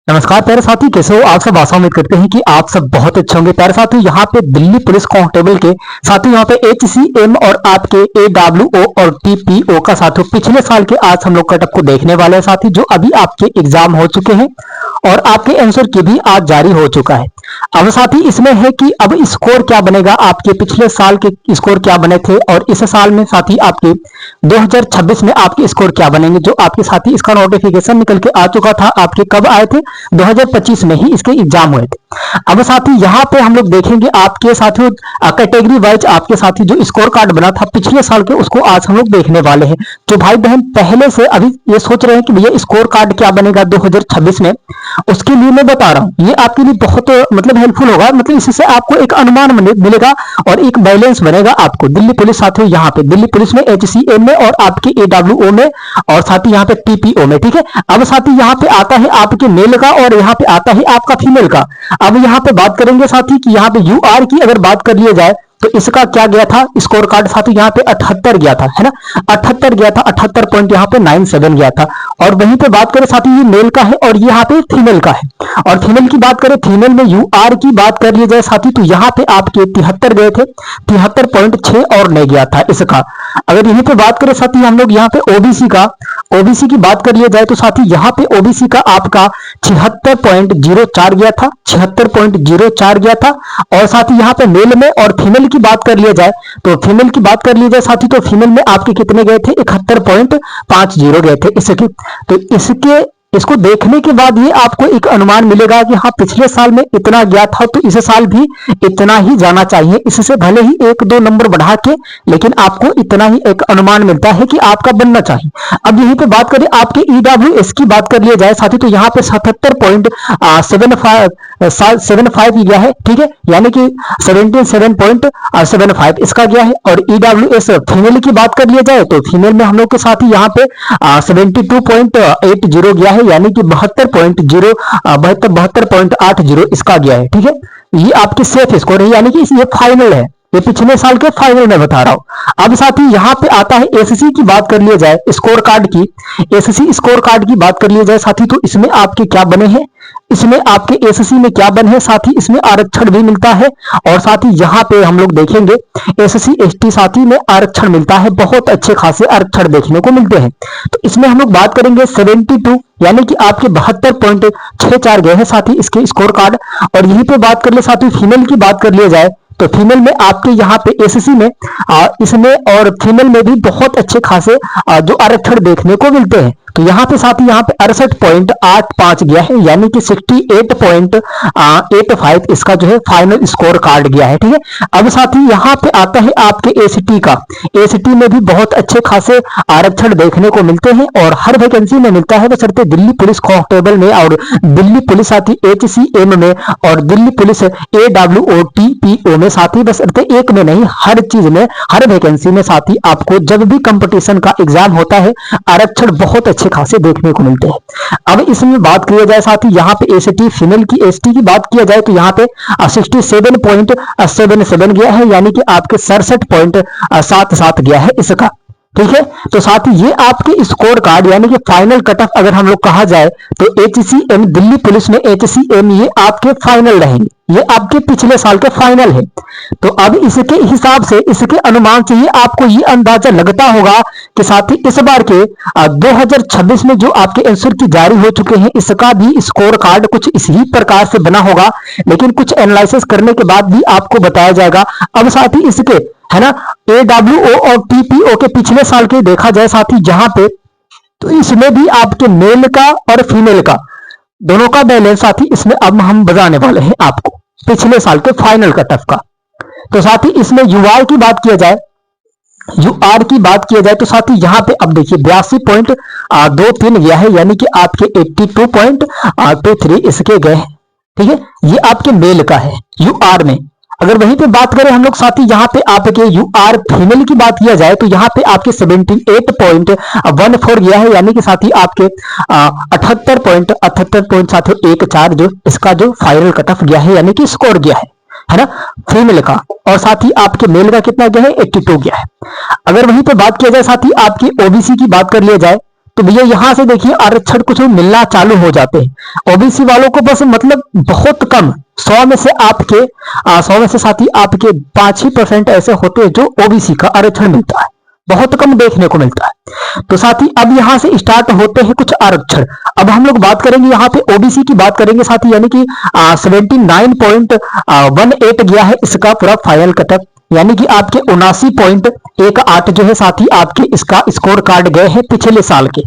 नमस्कार प्यारे साथी, कैसे हो आप सब। आशा उम्मीद करते हैं कि आप सब बहुत अच्छे होंगे। प्यारे साथी, यहाँ पे दिल्ली पुलिस कांस्टेबल के साथ यहाँ पे HCM और आपके AWO और TPO का साथ पिछले साल के आज हम लोग कटअप को देखने वाले हैं साथी, जो अभी आपके एग्जाम हो चुके हैं और आपके आंसर की भी आज जारी हो चुका है। अब साथी इसमें है कि अब स्कोर क्या बनेगा, आपके पिछले साल के स्कोर क्या बने थे और इस साल में साथी आपके 2026 में आपके स्कोर क्या बनेंगे। जो आपके साथी इसका नोटिफिकेशन निकल के आ चुका था, आपके कब आए थे, 2025 में ही इसके एग्जाम हुए थे। अब साथी यहाँ पे हम लोग देखेंगे आपके साथियों कैटेगरी वाइज आपके साथी जो स्कोर कार्ड बना था पिछले साल के, उसको आज हम लोग देखने वाले हैं। जो भाई बहन पहले से अभी ये सोच रहे हैं कि भैया स्कोर कार्ड क्या बनेगा 2026 में, उसके लिए मैं बता रहा हूँ, ये आपके लिए बहुत मतलब हेल्पफुल होगा। मतलब इससे आपको एक अनुमान मिलेगा और एक बैलेंस बनेगा आपको। दिल्ली पुलिस साथियों यहाँ पे दिल्ली पुलिस में HCM में और आपके AWO में और साथी यहाँ पे TPO में, ठीक है। अब साथी यहाँ पे आता है आपके मेल का और यहाँ पे आता है आपका फीमेल का। अब यहाँ पे बात करेंगे साथी कि यहाँ पे UR की अगर बात कर लिया जाए तो इसका क्या गया था स्कोर कार्ड साथी, यहाँ पे 78 गया था, है ना, 78 गया था, 78 पॉइंट यहाँ पे 97 गया था। और वहीं पे बात करें साथी ये मेल का है और ये यहाँ पे फीमेल का है। और फीमेल की बात करें, फीमेल में UR की बात कर ली जाए साथी तो यहाँ पे आपके 73 गए थे, 73.6 और नहीं गया था इसका। अगर यहीं पे बात करें साथी हम लोग यहाँ पे ओबीसी की बात कर लिया जाए तो साथी यहाँ पे ओबीसी का आपका 76.04 गया था, 76.04 गया था। और साथी यहाँ पे मेल में और फीमेल की बात कर लिया जाए तो फीमेल की बात कर लिया जाए साथी तो फीमेल में आपके कितने गए थे, 71.50 गए थे इसके। तो इसको देखने के बाद ये आपको एक अनुमान मिलेगा कि हाँ पिछले साल में इतना गया था तो इस साल भी इतना ही जाना चाहिए। इससे भले ही 1-2 नंबर बढ़ा के, लेकिन आपको इतना ही एक अनुमान मिलता है कि आपका बनना चाहिए। अब यहीं पे बात करें आपके EWS की बात कर लिया जाए साथी तो यहाँ पे 77.75 गया है, ठीक है, यानी कि 77.75 इसका गया है। और EWS फीमेल की बात कर लिया जाए तो फीमेल में हम लोग के साथ यहाँ पे 72.80 गया है, यानी कि 72.80 इसका गया है, ठीक है। ये आपके सेफ स्कोर है, यानी कि ये फाइनल है, ये पिछले साल के फाइनल में बता रहा हूं। अब साथ ही यहाँ पे आता है एससी की बात कर लिया जाए, स्कोर कार्ड की, एससी स्कोर कार्ड की बात कर लिया जाए साथी तो इसमें आपके क्या बने हैं, इसमें आपके एससी में क्या बने हैं साथी, इसमें आरक्षण भी मिलता है। और साथ ही यहाँ पे हम लोग देखेंगे SC ST साथी में आरक्षण मिलता है, बहुत अच्छे खासे आरक्षण देखने को मिलते हैं। तो इसमें हम लोग बात करेंगे 72, यानी कि आपके 72.64 गए हैं साथी इसके स्कोर कार्ड। और यहीं पे बात कर ले साथी फीमेल की बात कर लिया जाए तो फीमेल में आपके यहाँ पे एससी में इसमें और फीमेल में भी बहुत अच्छे खासे जो आरक्षण देखने को मिलते हैं। तो यहाँ पे साथी यहाँ पे 68.85 गया है, यानी कि 68.85 इसका जो है फाइनल स्कोर कार्ड गया है, ठीक है। अब साथी यहाँ पे आता है आपके एसीटी का, एसीटी में भी बहुत अच्छे खासे आरक्षण देखने को मिलते हैं और हर वैकेंसी में मिलता है, बशर्ते दिल्ली पुलिस कांस्टेबल में और दिल्ली पुलिस साथी HCM में और दिल्ली पुलिस AWO TPO में साथी, बशर्ते एक में नहीं हर चीज में, हर वैकेंसी में साथी आपको जब भी कंपटीशन का एग्जाम होता है आरक्षण बहुत अच्छे खासे देखने को मिलते हैं। अब इसमें बात किया जाए साथी यहाँ पे एसटी फीमेल की, एसटी की बात किया जाए तो यहाँ पे 67.77 गया है, यानी कि आपके 67.77 गया है इसका, ठीक है। तो साथ ही ये आपके स्कोर कार्ड यानी कि फाइनल कट ऑफ अगर हम लोग कहा जाए तो HCM दिल्ली पुलिस में HCM ये आपके फाइनल रहेंगे, ये आपके पिछले साल के फाइनल है। तो अब इसके हिसाब से, इसके अनुमान से ये आपको ये अंदाजा लगता होगा कि साथ ही इस बार के 2026 में जो आपके आंसर की जारी हो चुके हैं इसका भी स्कोर कार्ड कुछ इसी प्रकार से बना होगा, लेकिन कुछ एनालिसिस करने के बाद भी आपको बताया जाएगा। अब साथ ही इसके, है ना, AWO और TPO के पिछले साल के देखा जाए साथी जहां पे, तो इसमें भी आपके मेल का और फीमेल का दोनों का बैलेंस साथी इसमें अब हम बताने वाले हैं आपको पिछले साल के फाइनल कट ऑफ का। तो साथी इसमें UR की बात किया जाए, UR की बात किया जाए तो साथी यहाँ पे अब देखिए 82.23 गया है, यानी कि आपके 82.23 इसके गए हैं, ठीक है। ये आपके मेल का है UR में। अगर वहीं पे बात करें हम लोग साथी यहाँ पे आपके UR फीमेल की बात किया जाए तो यहाँ पे आपके 78.14 गया है, यानी कि साथी आपके 78.14 जो इसका जो फाइनल कट ऑफ गया है, यानी कि स्कोर गया है ना, फीमेल का। और साथ ही आपके मेल का कितना गया है, 82 गया है। अगर वहीं पे बात किया जाए साथी आपकी ओबीसी की बात कर लिया जाए तो भैया यहाँ से देखिए आरक्षण कुछ मिलना चालू हो जाते हैं। ओबीसी वालों को बस मतलब बहुत कम 100 में से आपके 100 में से साथी आपके 5% ऐसे होते हैं जो ओबीसी का आरक्षण मिलता है, बहुत कम देखने को मिलता है। तो साथी अब यहाँ से स्टार्ट होते हैं कुछ आरक्षण। अब हम लोग बात करेंगे यहाँ पे ओबीसी की बात करेंगे साथी, यानी कि 79.18 गया है इसका पूरा फाइनल कटअप, यानी कि आपके 79.18 जो है साथी आपके इसका स्कोर कार्ड गए हैं पिछले साल के।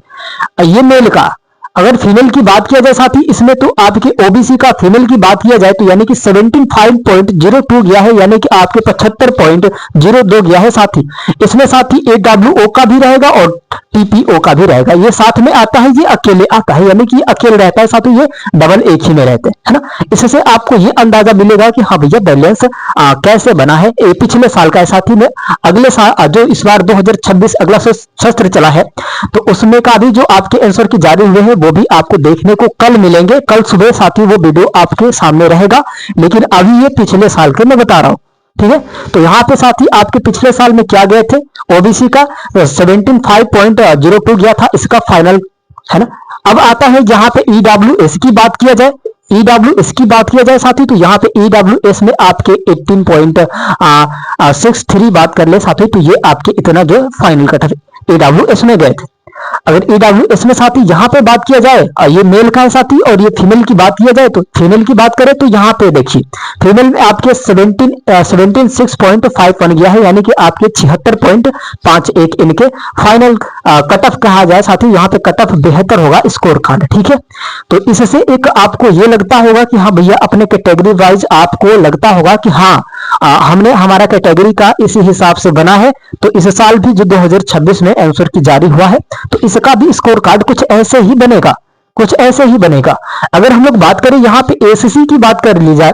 ये मेल का। अगर फीमेल की बात किया जाए साथी इसमें, तो आपके ओबीसी का फीमेल की बात किया जाए तो यानी कि 75.02 गया है, यानी कि आपके 75.02 गया है साथी। इसमें साथी एडब्ल्यूओ का भी रहेगा और टीपीओ का भी रहेगा। ये साथ में आता है, ये अकेले आता है, यानी कि अकेले रहता है साथी, ये डबल एक ही में रहते हैं, है ना। इससे आपको ये अंदाजा मिलेगा कि हाँ भैया बैलेंस कैसे बना है। पिछले साल का है साथी में, अगले साल जो इस बार 2026 अगला सत्र चला है, तो उसमें का भी जो आपके आंसर की जारी हुए हैं वो भी आपको देखने को कल मिलेंगे। कल सुबह साथी वो वीडियो आपके सामने रहेगा, लेकिन अभी ये पिछले साल के मैं बता रहा हूं, ठीक है। तो यहाँ पे साथी आपके पिछले साल में क्या गए थे, ओबीसी का 75.02 गया था इसका फाइनल, है ना। अब आता है जहां पे ईडब्ल्यूएस की बात किया जाए, ईडब्ल्यूएस की बात किया जाए साथी, तो यहाँ पे ईडब्ल्यूएस में आपके 18.63 बात कर ले साथी, तो ये आपके इतना जो फाइनल कट ईडब्ल्यूएस में गए थे। अगर ईडब्ल्यूएस में साथी यहाँ पे बात किया जाए, ये मेल का है साथी, और ये फीमेल की बात किया जाए, तो फीमेल की बात करें तो यहाँ पे देखिए फीमेल में आपके 76.51 गया है, यानी कि आपके 76.51 इनके फाइनल कट ऑफ कहा जाए साथी। यहाँ पे कट ऑफ बेहतर होगा स्कोर कार्ड, ठीक है। तो इससे एक आपको ये लगता होगा कि हाँ भैया अपने कैटेगरी वाइज आपको लगता होगा कि हाँ हमने हमारा कैटेगरी का इसी हिसाब से बना है। तो इस साल भी जो 2026 में आंसर की जारी हुआ है, तो इसका भी स्कोर कार्ड कुछ ऐसे ही बनेगा, कुछ ऐसे ही बनेगा। अगर हम लोग बात करें यहाँ पे एससी की बात कर ली जाए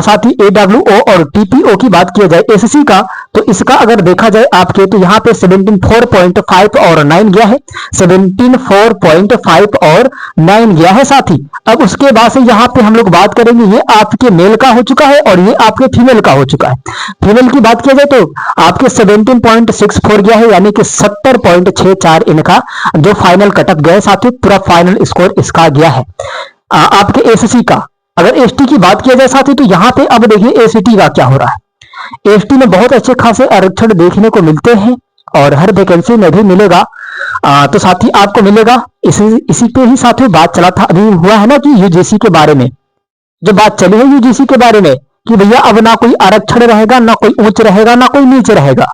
साथ ही एडब्ल्यूओ और टीपीओ की बात किया जाए एससी का, तो इसका अगर देखा जाए आपके, तो यहाँ पे 74.5 और 9 गया है, 74.5 और 9 गया है साथी। अब उसके बाद से यहाँ पे हम लोग बात करेंगे, ये आपके मेल का हो चुका है और ये आपके फीमेल का हो चुका है। फीमेल की बात किया जाए तो आपके 17.64 गया है, यानी कि 70.64 इनका जो फाइनल कटअप गया है साथी, पूरा फाइनल स्कोर इसका गया है। आपके एससी का अगर एसटी की बात किया जाए साथी, तो यहाँ पे अब देखिए एसटी का क्या हो रहा है। एसटी में बहुत अच्छे खासे आरक्षण देखने को मिलते हैं और हर वैकेंसी में भी मिलेगा। तो साथी आपको मिलेगा, इसी पे ही साथी बात चला था, अभी हुआ है ना कि यूजीसी के बारे में जो बात चली है, यूजीसी के बारे में कि भैया अब ना कोई आरक्षण रहेगा, ना कोई ऊंच रहेगा, ना कोई नीचे रहेगा।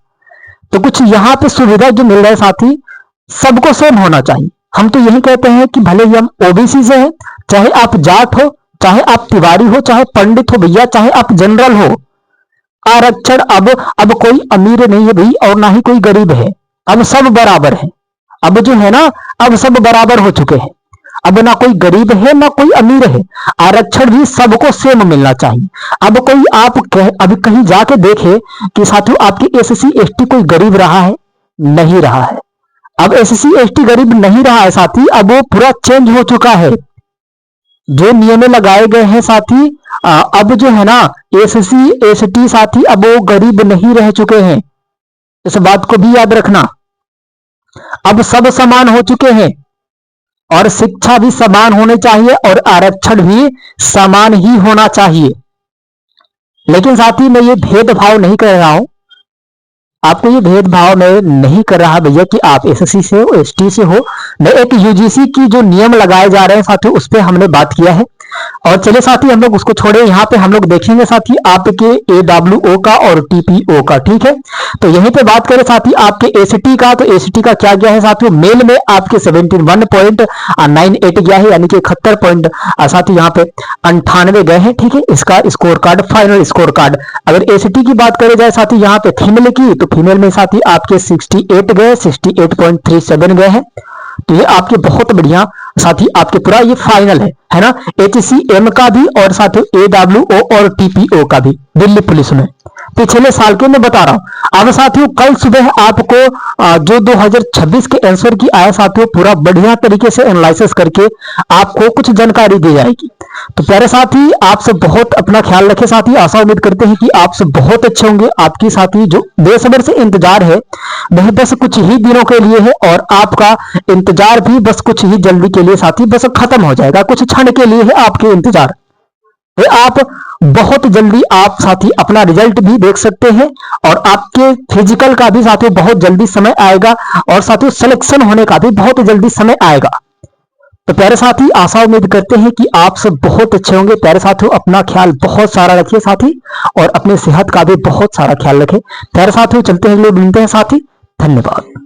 तो कुछ यहाँ पे सुविधा जो मिल रहा है साथी, सबको सेम होना चाहिए। हम तो यही कहते हैं कि भले ही हम ओबीसी से हैं, चाहे आप जाट हो, चाहे आप तिवारी हो, चाहे पंडित हो भैया, चाहे आप जनरल हो, आरक्षण अब कोई अमीर नहीं है भाई और ना ही कोई गरीब है, अब सब बराबर है। अब जो है ना, अब सब बराबर हो चुके हैं, अब ना कोई गरीब है ना कोई अमीर है, आरक्षण भी सबको सेम मिलना चाहिए। अब कोई आप अभी कहीं जाके देखे कि साथियों आपकी एससी एसटी कोई गरीब रहा है, नहीं रहा है। अब एससी एसटी गरीब नहीं रहा है साथी, अब वो पूरा चेंज हो चुका है। जो नियम लगाए गए हैं साथी, अब जो है ना एससी एसटी साथी अब वो गरीब नहीं रह चुके हैं, इस बात को भी याद रखना। अब सब समान हो चुके हैं और शिक्षा भी समान होनी चाहिए और आरक्षण भी समान ही होना चाहिए। लेकिन साथी मैं ये भेदभाव नहीं कर रहा हूं, आपको ये भेदभाव मैं नहीं कर रहा भैया कि आप एसएससी से हो एसटी से हो। मैं एक यूजीसी की जो नियम लगाए जा रहे हैं साथी उस पर हमने बात किया है। और चले साथी हम लोग उसको छोड़े, यहाँ पे हम लोग देखेंगे साथी आपके एडब्ल्यूओ का और टीपीओ का, ठीक है। तो यहीं पे बात करें साथी आपके एसटी का, तो एसटी का क्या गया है साथियों, मेल में आपके 71.98 गया है, यानी कि 71 पॉइंट साथी यहाँ पे 98 गए हैं, ठीक है। इसका score card final score card. अगर एसटी की बात करें जाए साथी यहाँ पे फीमेल की, तो फीमेल में साथी आपके 68 गए, 68.37 गए हैं। तो ये आपके बहुत बढ़िया साथी आपके पूरा ये फाइनल है ना। एचसीएम का भी और साथियों एडब्ल्यूओ और टीपीओ का भी दिल्ली पुलिस में पिछले साल के मैं बता रहा हूं। अब साथियों कल सुबह आपको जो 2026 के आंसर की आया साथियों पूरा बढ़िया तरीके से एनालिसिस करके आपको कुछ जानकारी दी जाएगी। तो प्यारे साथी, आप सब बहुत अपना ख्याल रखें साथी। आशा उम्मीद करते हैं कि आप सब बहुत अच्छे होंगे। आपकी साथी जो बेसब्र से इंतजार है वह बस कुछ ही दिनों के लिए है, और आपका इंतजार भी बस कुछ ही जल्दी के लिए साथी बस खत्म हो जाएगा। कुछ क्षण के लिए है आपके इंतजार। आप बहुत जल्दी आप साथी अपना रिजल्ट भी देख सकते हैं, और आपके फिजिकल का भी साथियों बहुत जल्दी समय आएगा, और साथियों सिलेक्शन होने का भी बहुत जल्दी समय आएगा। तो प्यारे साथी, आशा उम्मीद करते हैं कि आप सब बहुत अच्छे होंगे। प्यारे साथियों, अपना ख्याल बहुत सारा रखिए साथी, और अपने सेहत का भी बहुत सारा ख्याल रखें। प्यारे साथियों, चलते हैं, लोग मिलते हैं साथी। धन्यवाद।